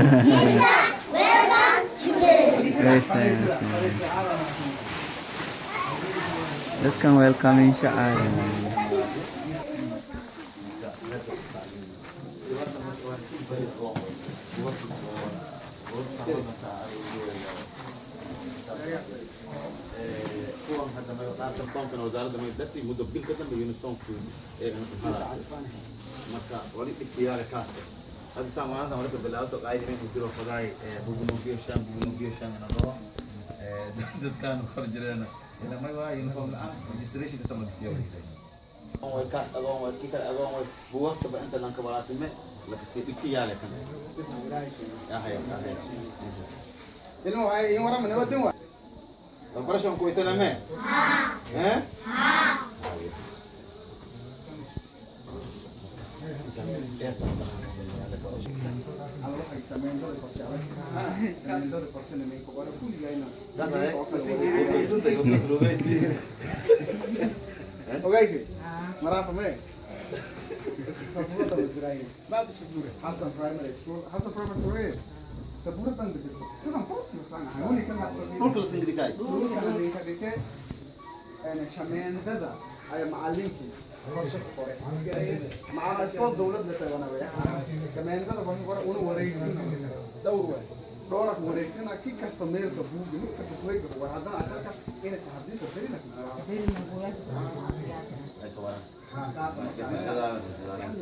Guys, welcome siya ay. kuwan hadda telefoonkan wasaaradda maydati muddo bil ka dambe unisoonku marka wali ikhtiyaar kaaska hadda saamaanta marka bilaato qaaydi inuu diro fadaay buunugiyo shan inoo dadkan kor jireen ila ma waa uniform la registration ka tamagsiyo way kaas adoon way kika adoon way buuqta ba inta lan ka walaasime la kasi ikhtiyaar kan ahaya ilmo ay wara man wadin wa البرشون كويتنا ما ها مرافق ما حسن برايمري سكول حسن برايمري سكول سبورة تنبجت سلام بروفيو سانا هوني كنا كل سنجريكاي هوني كنا لينكا ديكي أنا شمين ذا أي معلمكي مع أسفل دولة لتوانا بيا كمان ذا بقول ورا ونو وريكسين دورك وريكسين أكيد كاستمير كبوج مو كاستوي وهذا عشان كإن سحبين تفرينك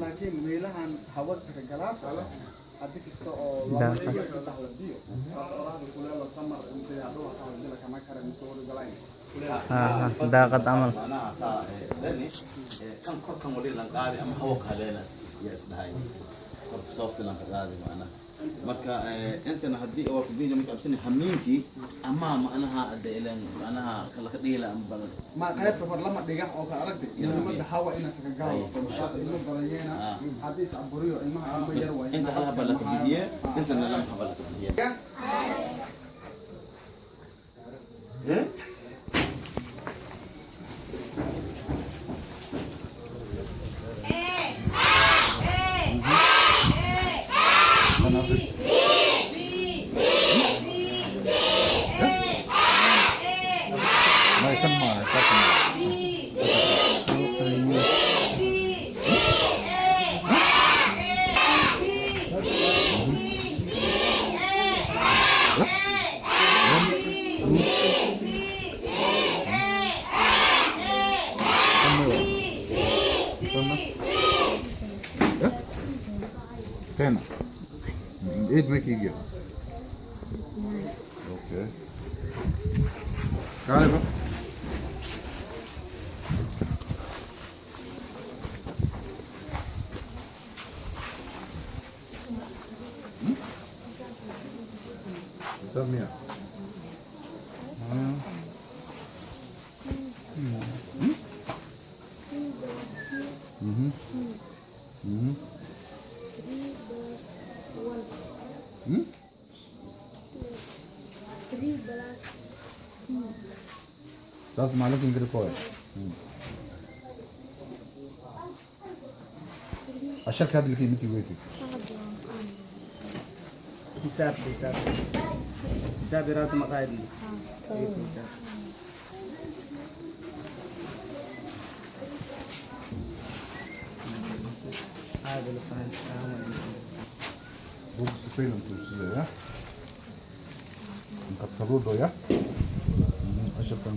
لكن ميلان حوض سكجلاس على هذيك استو لا يستحق البيو هذا كله لا سمر انت يا دو حاول لك ما كان مسؤول جلاين dakat amal انا دني كان كان ولي لان قادي ام هوك هلينا يس دهاي صوفت لان قادي معنا marka intana hadii oo video mid absan hamiinki ama macnaha adeelan macnaha kala ka dhigila am badan ma qaybta far lama dhigax oo ka aragtay ilmaha hawa ina saga gaalo farshada ilmo badayena hadii saburiyo ilmaha ilmo yar way inta hala balaka bidiye inta la balaka bidiye Ten. Eet me kijken. Oké. Ga even. Samia. Das malam ingre ko. Ashar ka dil ki miti huई थी. حساب رات مقاعد هذا الفاس Vou se pelo tu se ya. Angkat saludo ya. Ashar kan.